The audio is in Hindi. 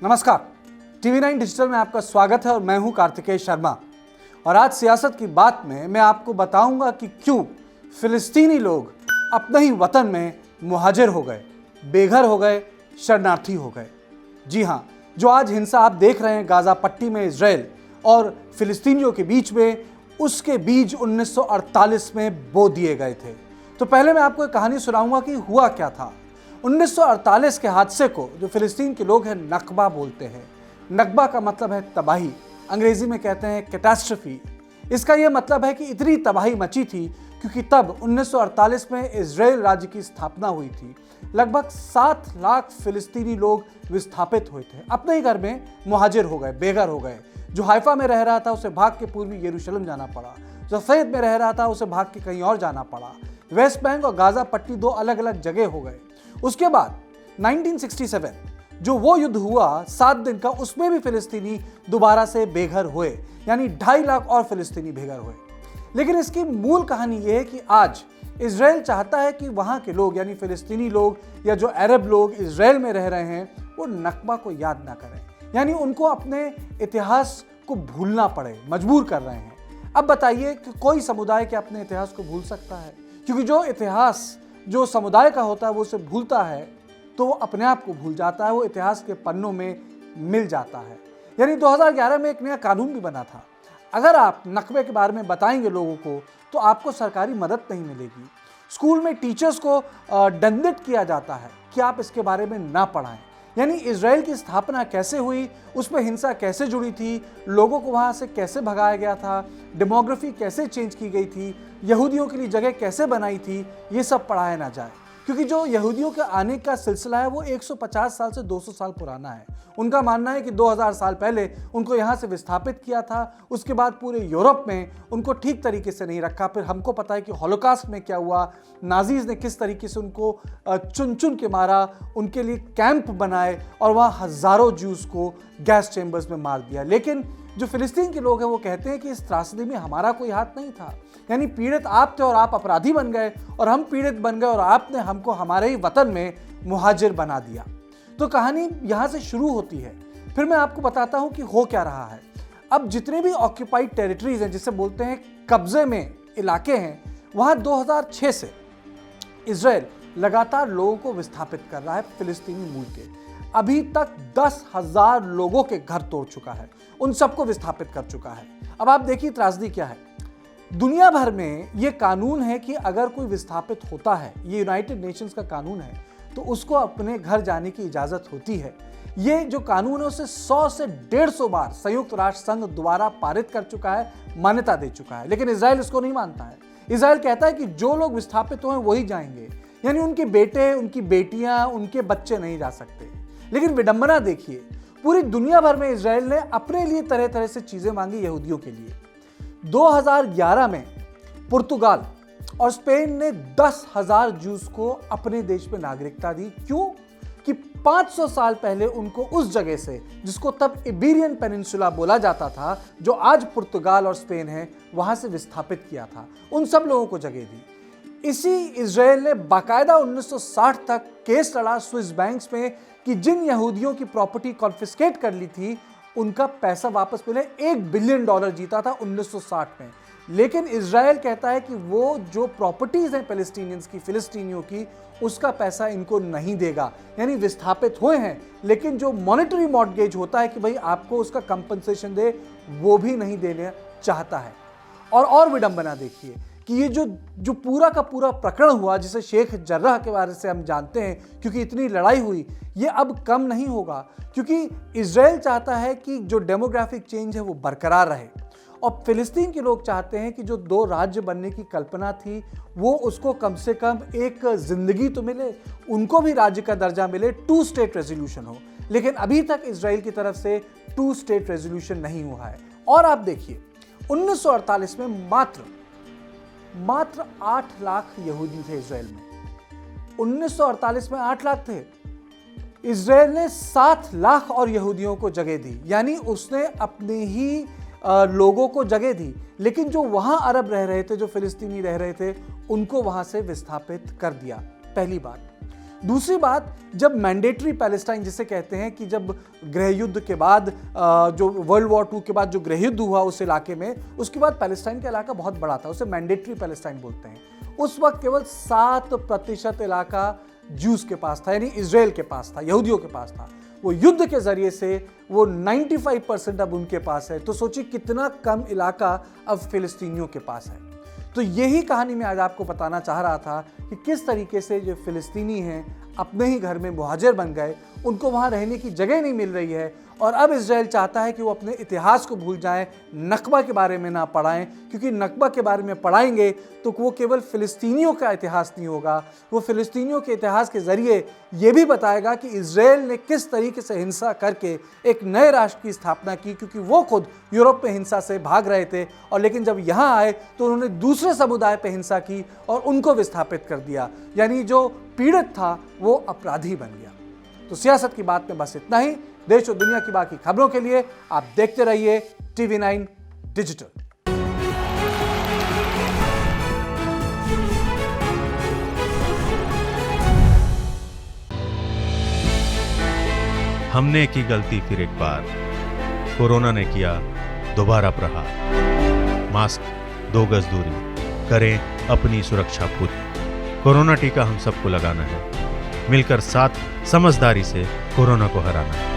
नमस्कार, TV9 डिजिटल में आपका स्वागत है और मैं हूं कार्तिकेय शर्मा। और आज सियासत की बात में मैं आपको बताऊंगा कि क्यों फिलिस्तीनी लोग अपने ही वतन में मुहाजिर हो गए, बेघर हो गए, शरणार्थी हो गए। जी हां, जो आज हिंसा आप देख रहे हैं गाजा पट्टी में इजराइल और फिलिस्तीनियों के बीच में, उसके बीज 1948 में बो दिए गए थे। तो पहले मैं आपको एक कहानी सुनाऊंगा कि हुआ क्या था। 1948 के हादसे को जो फिलिस्तीन के लोग हैं नकबा बोलते हैं। नकबा का मतलब है तबाही, अंग्रेजी में कहते हैं कैटास्ट्रफी। इसका यह मतलब है कि इतनी तबाही मची थी क्योंकि तब 1948 में इजराइल राज्य की स्थापना हुई थी। लगभग 7 लाख फिलिस्तीनी लोग विस्थापित हुए थे, अपने ही घर में मुहाजिर हो गए, बेघर हो गए। जो हाइफा में रह रहा था उसे भाग के पूर्वी यरूशलेम जाना पड़ा, जो सैयद में रह रहा था उसे भाग के कहीं और जाना पड़ा। वेस्ट बैंक और गाजा पट्टी 2 अलग अलग जगह हो गए। उसके बाद 1967 जो वो युद्ध हुआ 7 दिन का, उसमें भी फिलिस्तीनी दोबारा से बेघर हुए, यानी 2.5 लाख और फिलिस्तीनी बेघर हुए। लेकिन इसकी मूल कहानी यह है कि आज इजराइल चाहता है कि वहां के लोग यानी फिलिस्तीनी लोग या जो अरब लोग इजराइल में रह रहे हैं वो नकबा को याद ना करें, यानी उनको अपने इतिहास को भूलना पड़े, मजबूर कर रहे हैं। अब बताइए कि कोई समुदाय क्या अपने इतिहास को भूल सकता है? क्योंकि जो इतिहास जो समुदाय का होता है वो उसे भूलता है तो वो अपने आप को भूल जाता है, वो इतिहास के पन्नों में मिल जाता है। यानी 2011 में एक नया कानून भी बना था। अगर आप नकबे के बारे में बताएंगे लोगों को तो आपको सरकारी मदद नहीं मिलेगी। स्कूल में टीचर्स को दंडित किया जाता है कि आप इसके बारे में ना पढ़ाएं। यानी इजराइल की स्थापना कैसे हुई, उसमें हिंसा कैसे जुड़ी थी, लोगों को वहाँ से कैसे भगाया गया था, डेमोग्राफी कैसे चेंज की गई थी, यहूदियों के लिए जगह कैसे बनाई थी, ये सब पढ़ाया ना जाए। क्योंकि जो यहूदियों के आने का सिलसिला है वो 150 साल से 200 साल पुराना है। उनका मानना है कि 2000 साल पहले उनको यहाँ से विस्थापित किया था, उसके बाद पूरे यूरोप में उनको ठीक तरीके से नहीं रखा। फिर हमको पता है कि हॉलोकास्ट में क्या हुआ, नाजीज ने किस तरीके से उनको चुन चुन के मारा, उनके लिए कैंप बनाए और वहाँ हज़ारों ज्यूज़ को गैस चैम्बर्स में मार दिया। लेकिन जो फिलिस्तीन के लोग हैं वो कहते हैं कि इस त्रासदी में हमारा कोई हाथ नहीं था, यानी पीड़ित आप थे और आप अपराधी बन गए और हम पीड़ित बन गए और आपने हमको हमारे ही वतन में मुहाजिर बना दिया। तो कहानी यहाँ से शुरू होती है। फिर मैं आपको बताता हूँ कि हो क्या रहा है। अब जितने भी ऑक्यूपाइड टेरिटरीज हैं, जिसे बोलते हैं कब्जे में इलाके हैं, वहाँ 2006 से इजराइल लगातार लोगों को विस्थापित कर रहा है फिलिस्तीनी मूल के। अभी तक 10,000 लोगों के घर तोड़ चुका है, उन सबको विस्थापित कर चुका है। अब आप देखिए त्रासदी क्या है। दुनिया भर में ये कानून है कि अगर कोई विस्थापित होता है, ये यूनाइटेड नेशंस का कानून है, तो उसको अपने घर जाने की इजाज़त होती है। ये जो कानून है उसे 100 से 150 बार संयुक्त राष्ट्र संघ द्वारा पारित कर चुका है, मान्यता दे चुका है। लेकिन इजराइल इसको नहीं मानता है। इजराइल कहता है कि जो लोग विस्थापित हुए वही जाएंगे, यानी उनके बेटे, उनकी बेटियां, उनके बच्चे नहीं जा सकते। लेकिन विडंबना देखिए, पूरी दुनिया भर में इजराइल ने अपने लिए तरह तरह से चीजें मांगी यहूदियों के लिए। 2011 में पुर्तगाल और स्पेन ने 10,000 जूस को अपने देश में नागरिकता दी। क्यों? कि 500 साल पहले उनको उस जगह से, जिसको तब इबेरियन पेनिनसुला बोला जाता था, जो आज पुर्तगाल और स्पेन है, वहां से विस्थापित किया था। उन सब लोगों को जगह दी। इसी इजराइल ने बाकायदा 1960 तक केस लड़ा स्विस बैंक्स में कि जिन यहूदियों की प्रॉपर्टी कॉन्फिस्केट कर ली थी उनका पैसा वापस मिले। $1 बिलियन जीता था 1960 में। लेकिन इजराइल कहता है कि वो जो प्रॉपर्टीज हैं पैलेस्टीनियंस की, फिलिस्तीनियों की, उसका पैसा इनको नहीं देगा। यानी विस्थापित हुए हैं लेकिन जो मॉनेटरी मॉर्टगेज होता है कि भाई आपको उसका कंपनसेशन दे, वो भी नहीं देना चाहता है। और विडंबना देखिए कि ये जो पूरा का पूरा प्रकरण हुआ, जिसे शेख जर्राह के बारे से हम जानते हैं, क्योंकि इतनी लड़ाई हुई, ये अब कम नहीं होगा। क्योंकि इजराइल चाहता है कि जो डेमोग्राफिक चेंज है वो बरकरार रहे और फिलिस्तीन के लोग चाहते हैं कि जो 2 राज्य बनने की कल्पना थी वो उसको कम से कम एक जिंदगी तो मिले, उनको भी राज्य का दर्जा मिले, 2 स्टेट रेजोल्यूशन हो। लेकिन अभी तक इजराइल की तरफ से 2 स्टेट रेजोल्यूशन नहीं हुआ है। और आप देखिए 1948 में मात्र 8 लाख यहूदी थे इजराइल में। 1948 में 8 लाख थे। इजराइल ने 7 लाख और यहूदियों को जगह दी, यानी उसने अपने ही लोगों को जगह दी। लेकिन जो वहां अरब रह रहे थे, जो फिलिस्तीनी रह रहे थे, उनको वहां से विस्थापित कर दिया। पहली बात। दूसरी बात, जब मैंडेटरी पैलेस्टाइन जिसे कहते हैं कि जब गृह युद्ध के बाद जो वर्ल्ड वॉर 2 के बाद जो गृह युद्ध हुआ उस इलाके में, उसके बाद पैलेस्टाइन का इलाका बहुत बड़ा था, उसे मैंडेटरी पैलेस्टाइन बोलते हैं। उस वक्त केवल 7% इलाका ज्यूज के पास था, यानी इजराइल के पास था, यहूदियों के पास था। वो युद्ध के जरिए से वो 95% अब उनके पास है। तो सोचिए कितना कम इलाका अब फिलिस्तीनियों के पास है। तो यही कहानी मैं आज आपको बताना चाह रहा था कि किस तरीके से जो फिलिस्तीनी हैं अपने ही घर में मुहाजिर बन गए, उनको वहाँ रहने की जगह नहीं मिल रही है, और अब इजराइल चाहता है कि वो अपने इतिहास को भूल जाएं, नकबा के बारे में ना पढ़ाएं, क्योंकि नकबा के बारे में पढ़ाएंगे तो वो केवल फ़िलिस्तीनियों का इतिहास नहीं होगा, वो फ़िलिस्तीनियों के इतिहास के ज़रिए ये भी बताएगा कि इजराइल ने किस तरीके से हिंसा करके एक नए राष्ट्र की स्थापना की, क्योंकि वो खुद यूरोप में हिंसा से भाग रहे थे, और लेकिन जब यहाँ आए तो उन्होंने दूसरे समुदाय पर हिंसा की और उनको विस्थापित कर दिया, यानी जो पीड़ित था वो अपराधी बन गया। तो सियासत की बात में बस इतना ही। देश और दुनिया की बाकी खबरों के लिए आप देखते रहिए TV9 डिजिटल। हमने की गलती फिर एक बार, कोरोना ने किया दोबारा प्रहार। मास्क, 2 गज दूरी, करें अपनी सुरक्षा पूरी। कोरोना टीका हम सबको लगाना है, मिलकर साथ समझदारी से कोरोना को हराना है।